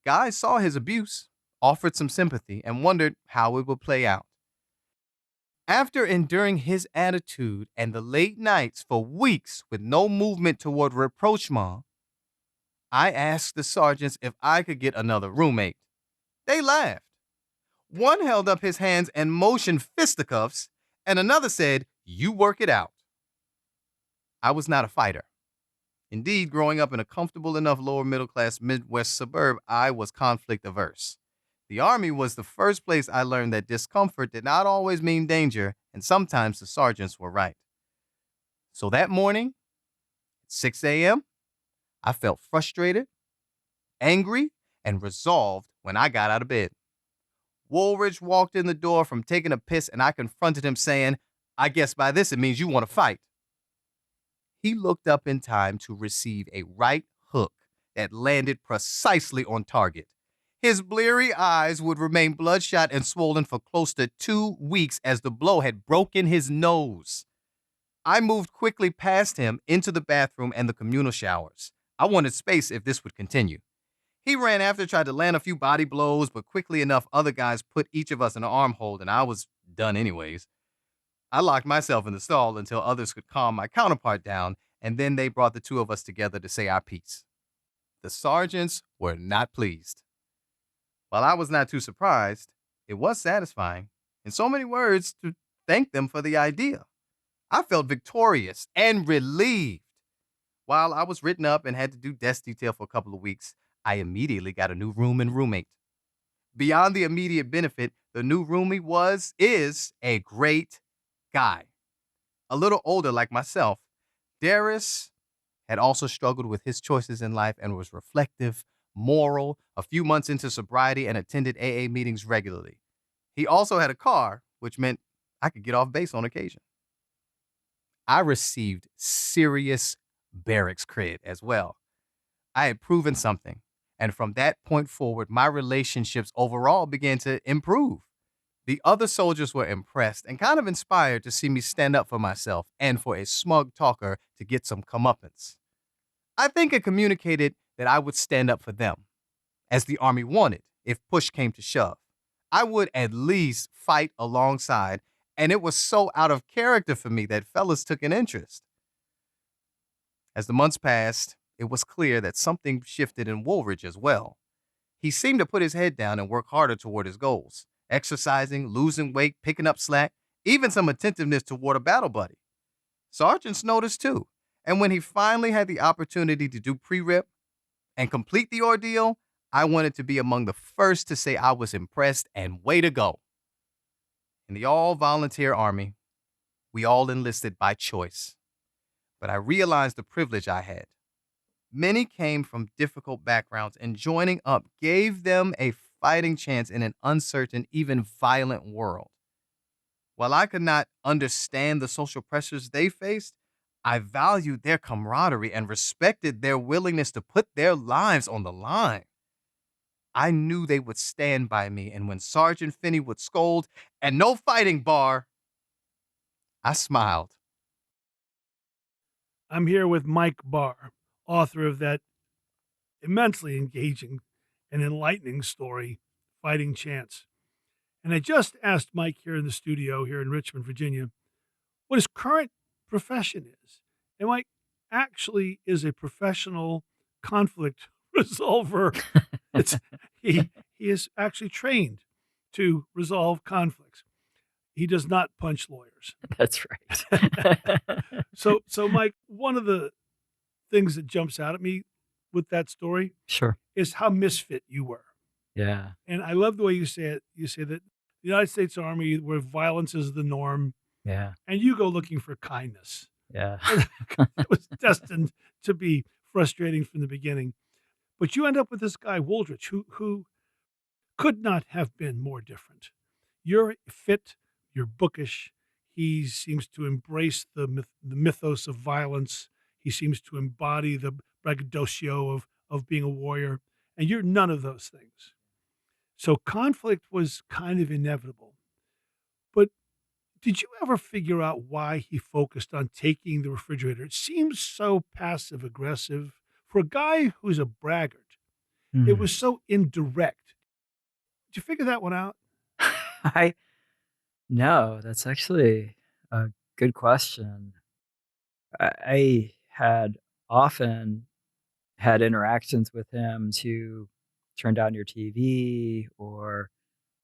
Guys saw his abuse, offered some sympathy, and wondered how it would play out. After enduring his attitude and the late nights for weeks with no movement toward rapprochement, I asked the sergeants if I could get another roommate. They laughed. One held up his hands and motioned fisticuffs, and another said, "You work it out." I was not a fighter. Indeed, growing up in a comfortable enough lower middle class Midwest suburb, I was conflict averse. The Army was the first place I learned that discomfort did not always mean danger, and sometimes the sergeants were right. So that morning, at 6 a.m., I felt frustrated, angry, and resolved when I got out of bed. Woolridge walked in the door from taking a piss, and I confronted him saying, "I guess by this it means you want to fight." He looked up in time to receive a right hook that landed precisely on target. His bleary eyes would remain bloodshot and swollen for close to 2 weeks as the blow had broken his nose. I moved quickly past him into the bathroom and the communal showers. I wanted space if this would continue. He ran after, tried to land a few body blows, but quickly enough, other guys put each of us in an arm hold, and I was done anyways. I locked myself in the stall until others could calm my counterpart down, and then they brought the two of us together to say our piece. The sergeants were not pleased. While I was not too surprised, it was satisfying, in so many words, to thank them for the idea. I felt victorious and relieved. While I was written up and had to do desk detail for a couple of weeks, I immediately got a new room and roommate. Beyond the immediate benefit, the new roomie is a great guy. A little older like myself, Darius had also struggled with his choices in life and was reflective, moral, a few months into sobriety, and attended AA meetings regularly. He also had a car, which meant I could get off base on occasion. I received serious barracks cred as well. I had proven something, and from that point forward, my relationships overall began to improve. The other soldiers were impressed and kind of inspired to see me stand up for myself and for a smug talker to get some comeuppance. I think it communicated that I would stand up for them, as the Army wanted if push came to shove. I would at least fight alongside, and it was so out of character for me that fellas took an interest. As the months passed, it was clear that something shifted in Woolridge as well. He seemed to put his head down and work harder toward his goals, exercising, losing weight, picking up slack, even some attentiveness toward a battle buddy. Sergeants noticed too, and when he finally had the opportunity to do pre-rip and complete the ordeal, I wanted to be among the first to say I was impressed and way to go. In the all-volunteer Army, we all enlisted by choice, but I realized the privilege I had. Many came from difficult backgrounds, and joining up gave them a fighting chance in an uncertain, even violent world. While I could not understand the social pressures they faced, I valued their camaraderie and respected their willingness to put their lives on the line. I knew they would stand by me, and when Sergeant Finney would scold, "And no fighting, Barr," I smiled. I'm here with Mike Barr, author of that immensely engaging and enlightening story, Fighting Chance. And I just asked Mike here in the studio here in Richmond, Virginia, what his current profession is. And Mike actually is a professional conflict resolver. He is actually trained to resolve conflicts. He does not punch lawyers. That's right. So Mike, one of the things that jumps out at me with that story Sure. is how misfit you were. Yeah. And I love the way you say it. You say that the United States Army, where violence is the norm, Yeah. and you go looking for kindness. Yeah. It was destined to be frustrating from the beginning. But you end up with this guy, Woolridge, who could not have been more different. You're fit, you're bookish. He seems to embrace the mythos of violence. He seems to embody the braggadocio of being a warrior. And you're none of those things. So conflict was kind of inevitable. But did you ever figure out why he focused on taking the refrigerator? It seems so passive aggressive for a guy who's a braggart. It was so indirect. Did you figure that one out? I No, that's actually a good question. I had often had interactions with him to turn down your TV, or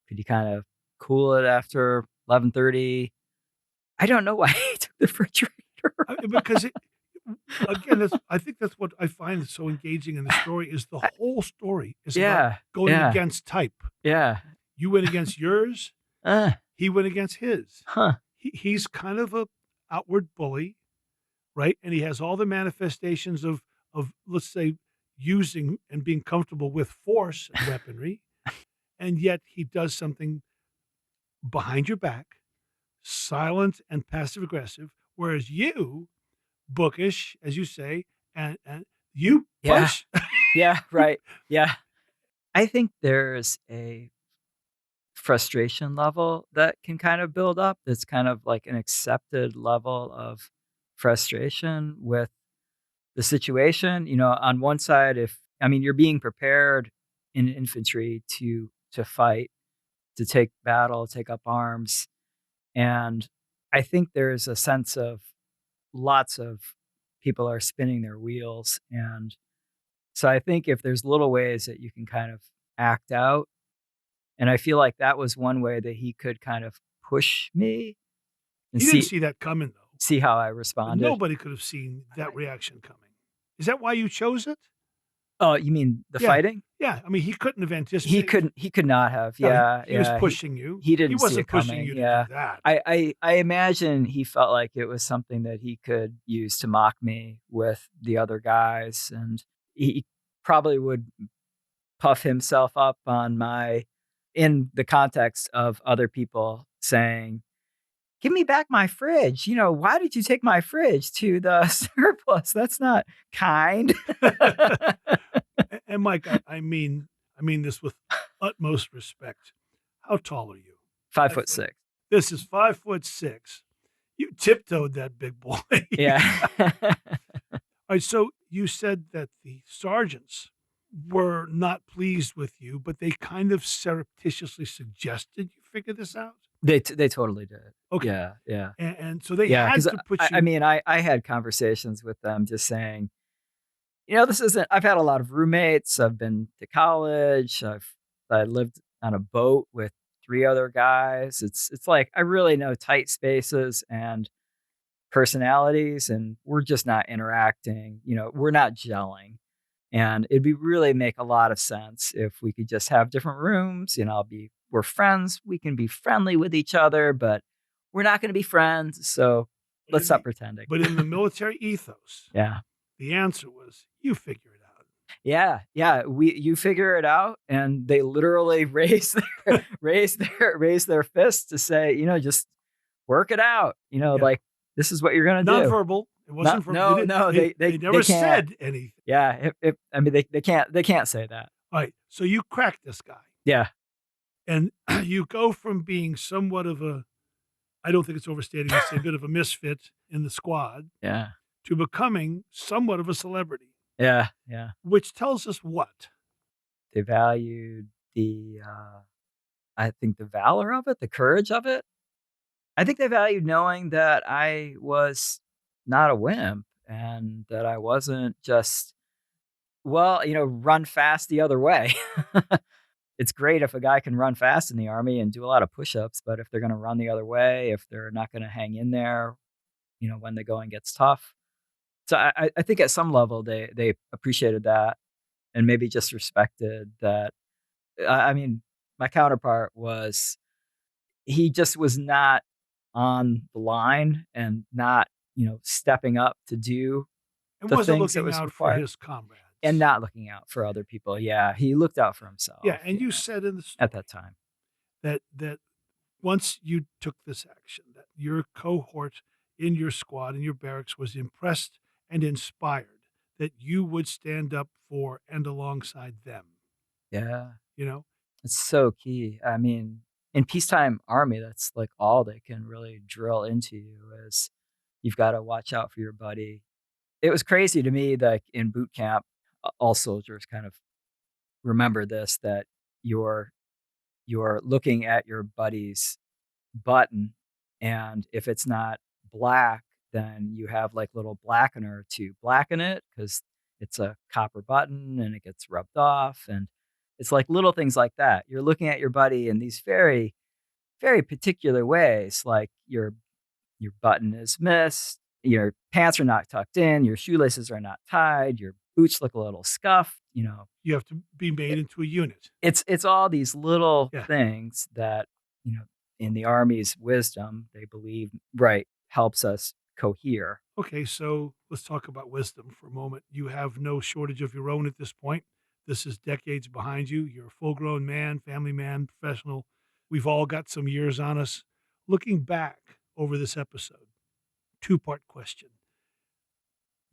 could you kind of cool it after 11:30? I don't know why he took the refrigerator. Because again, I think that's what I find so engaging in the story is the I- whole story is about yeah, going yeah, against type. yeah. You went against yours, Uh, he went against his. huh. He's kind of a outward bully, right? And he has all the manifestations of let's say using and being comfortable with force and weaponry, and yet he does something behind your back, silent and passive aggressive, whereas you, bookish, as you say, and you Yeah, punch. yeah, right. Yeah. I think there's a frustration level that can kind of build up. That's kind of like an accepted level of frustration with the situation. On one side, if I mean you're being prepared in infantry to fight, to take battle, take up arms, and I think there's a sense of lots of people are spinning their wheels, and so I think if there's little ways that you can kind of act out, and I feel like that was one way that he could kind of push me and He didn't see see that coming, though. see how I responded. Nobody could have seen that reaction coming. Is that why you chose it? Oh, you mean the Yeah. fighting? Yeah, I mean, he couldn't have He anticipated. couldn't he could not have. No, Yeah, he was yeah. pushing you. He He didn't see wasn't it pushing coming. you to Yeah. do that. I imagine he felt like it was something that he could use to mock me with the other guys, and he probably would puff himself up on my in the context of other people saying, "Give me back my fridge. Why did you take my fridge to the surplus? That's not kind." And Mike, I mean this with utmost respect. How tall are you? Five I foot think six. this is 5'6". You tiptoed that big boy. Yeah. All right, so you said that the sergeants were not pleased with you, but they kind of surreptitiously suggested you figure this out? They totally did. Okay. Yeah, yeah. And so they Yeah, had because to put I you. mean, I had conversations with them just saying, this isn't I've had a lot of roommates, I've been to college, I lived on a boat with 3 other guys. It's like I really know tight spaces and personalities, and we're just not interacting, we're not gelling. And it'd be really make a lot of sense if we could just have different rooms. We're friends. We can be friendly with each other, but we're not going to be friends. So let's stop pretending. But in the military ethos, Yeah. the answer was you figure it out. Yeah. Yeah. You figure it out. And they literally raise their fists to say, just work it out. Yeah. Like this is what you're going to do. Non-verbal. It wasn't verbal. No, they never they can't. said anything. Yeah. I mean, they can't say that. All right. So you crack this guy. Yeah. And you go from being somewhat of a, I don't think it's overstating to say, a bit of a misfit in the squad Yeah. to becoming somewhat of a celebrity, Yeah. Yeah. which tells us what? They valued I think the valor of it, the courage of it. I think they valued knowing that I was not a wimp and that I wasn't just, run fast the other way. It's great if a guy can run fast in the Army and do a lot of push-ups, but if they're going to run the other way, if they're not going to hang in there, when the going gets tough. So I think at some level they appreciated that and maybe just respected that. I mean, my counterpart was he just was not on the line and not, stepping up to do And the wasn't things that looking was out for required his comrades. and not looking out for other people. Yeah, he looked out for himself. Yeah, and you said in the story at that time. that once you took this action, that your cohort in your squad, in your barracks, was impressed and inspired that you would stand up for and alongside them. Yeah. You know? It's so key. I mean, in peacetime Army, that's like all they can really drill into you is you've got to watch out for your buddy. It was crazy to me that in boot camp, all soldiers kind of remember this, that you're looking at your buddies button, and if it's not black, then you have like little blackener to blacken it because it's a copper button and it gets rubbed off. And it's like little things like that. You're looking at your buddy in these very, very particular ways, like your button is missed, your pants are not tucked in, your shoelaces are not tied, your boots look a little scuffed. You have to be made into a unit. It's all these little Yeah. things that, in the Army's wisdom, they believe, right, helps us cohere. Okay, so let's talk about wisdom for a moment. You have no shortage of your own at this point. This is decades behind you. You're a full-grown man, family man, professional. We've all got some years on us. Looking back over this episode, two-part question.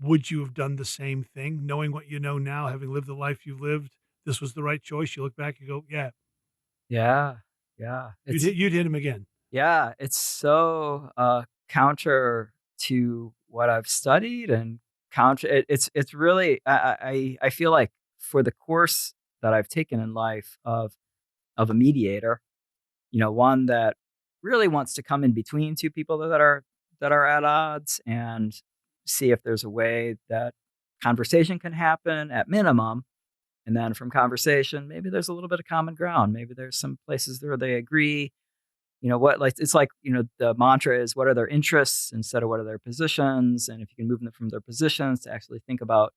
Would you have done the same thing, knowing what you know now, having lived the life you've lived? This was the right choice. You look back, you go, yeah, Yeah. Yeah. you'd hit him again. Yeah, it's so counter to what I've studied and counter. It's really I feel like for the course that I've taken in life of a mediator, one that really wants to come in between two people that are at odds and see if there's a way that conversation can happen at minimum. And then from conversation, maybe there's a little bit of common ground. Maybe there's some places where they agree. It's like, the mantra is what are their interests instead of what are their positions. And if you can move them from their positions to actually think about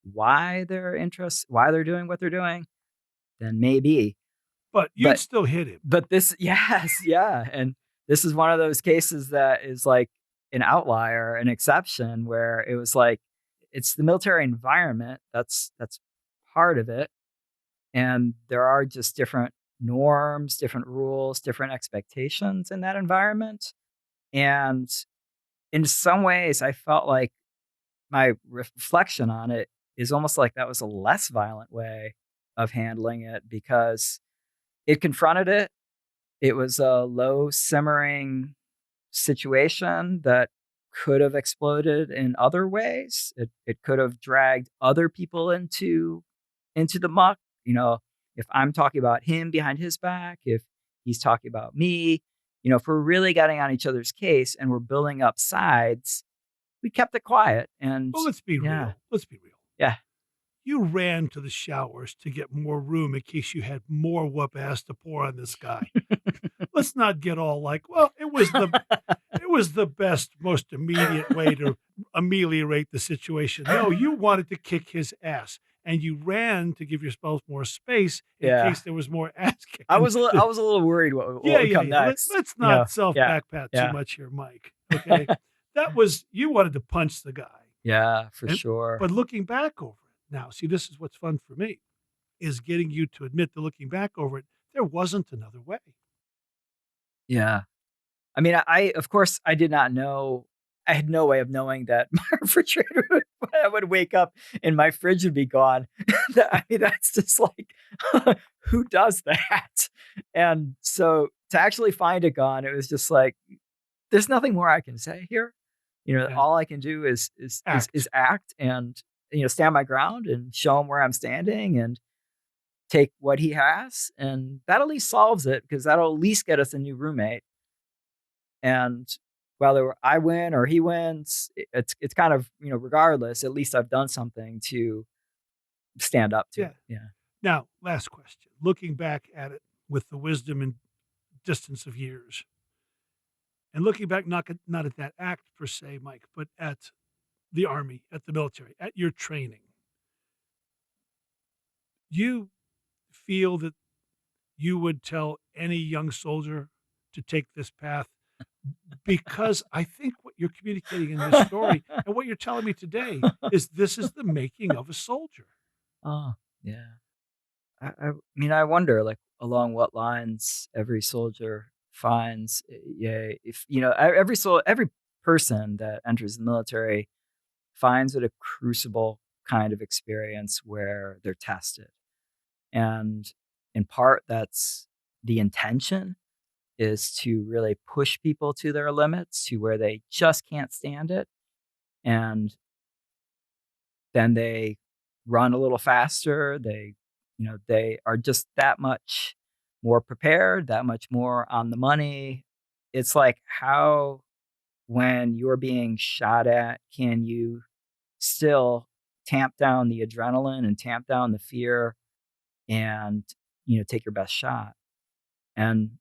why their interests, why they're doing what they're doing, then maybe. But you'd still hit him. But this, yes, yeah. And this is one of those cases that is like an outlier, an exception, where it was like, it's the military environment. That's part of it. And there are just different norms, different rules, different expectations in that environment. And in some ways, I felt like my reflection on it is almost like that was a less violent way of handling it because it confronted it. It was a low simmering situation that could have exploded in other ways. It could have dragged other people into the muck. If I'm talking about him behind his back, if he's talking about me, if we're really getting on each other's case and we're building up sides, we kept it quiet. And Well, let's be yeah. real. Let's be real. Yeah. You ran to the showers to get more room in case you had more whoop ass to pour on this guy. Let's not get all like, well, it was the best, most immediate way to ameliorate the situation. No, you wanted to kick his ass, and you ran to give yourself more space in case there was more ass kicking. I was a little worried what would come next. Let's not self-backpat too much here, Mike. Okay, you wanted to punch the guy. Yeah, for sure. But looking back over it now, see, this is what's fun for me, is getting you to admit that looking back over it, there wasn't another way. Yeah. I mean, of course, I did not know. I had no way of knowing that my refrigerator I would wake up and my fridge would be gone. I mean, that's just like, who does that? And so to actually find it gone, it was just like, there's nothing more I can say here. All I can do is act and, stand my ground and show him where I'm standing and take what he has. And that at least solves it because that'll at least get us a new roommate. And whether I win or he wins, it's kind of, regardless, at least I've done something to stand up to. Yeah. Now, last question. Looking back at it with the wisdom and distance of years, and looking back not at that act per se, Mike, but at the Army, at the military, at your training, you feel that you would tell any young soldier to take this path? Because I think what you're communicating in this story and what you're telling me today is this is the making of a soldier. Oh, yeah. I mean, I wonder, like, along what lines every soldier finds, if, every person that enters the military finds it a crucible kind of experience where they're tested. And in part, that's the intention, is to really push people to their limits, to where they just can't stand it. And then they run a little faster. They are just that much more prepared, that much more on the money, it's like, how, when you're being shot at, can you still tamp down the adrenaline and tamp down the fear and, take your best shot? And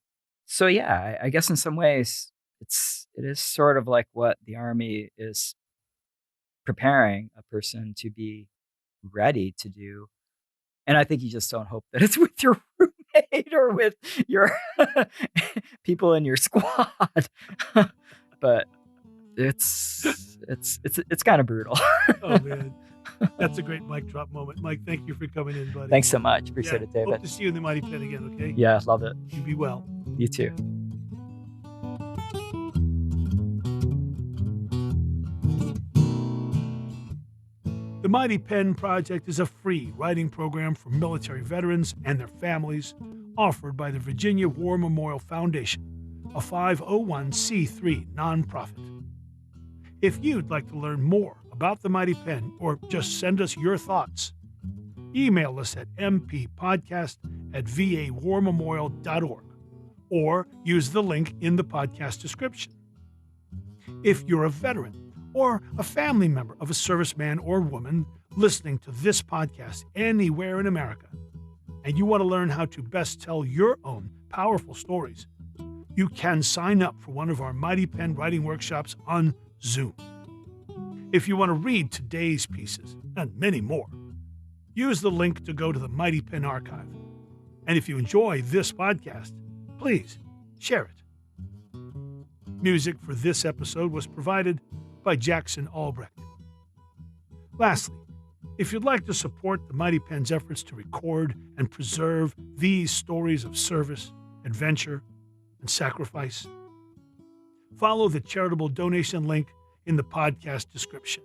so, yeah, I guess in some ways it is sort of like what the Army is preparing a person to be ready to do. And I think you just don't hope that it's with your roommate or with your people in your squad. But it's kind of brutal. Oh, man. That's a great mic drop moment. Mike, thank you for coming in, buddy. Thanks so much. Appreciate it, David. Hope to see you in the Mighty Pen again, okay? Yeah, love it. You be well. You too. The Mighty Pen Project is a free writing program for military veterans and their families offered by the Virginia War Memorial Foundation, a 501c3 nonprofit. If you'd like to learn more about the Mighty Pen or just send us your thoughts, email us at mppodcast@vawarmemorial.org or use the link in the podcast description. If you're a veteran or a family member of a serviceman or woman listening to this podcast anywhere in America, and you want to learn how to best tell your own powerful stories, you can sign up for one of our Mighty Pen writing workshops on Zoom. If you want to read today's pieces and many more, use the link to go to the Mighty Pen archive. And if you enjoy this podcast, please share it. Music for this episode was provided by Jackson Albrecht. Lastly, if you'd like to support the Mighty Pen's efforts to record and preserve these stories of service, adventure, and sacrifice, follow the charitable donation link in the podcast description.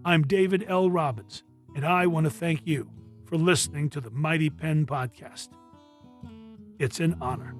I'm David L. Robbins, and I want to thank you for listening to the Mighty Pen Podcast. It's an honor.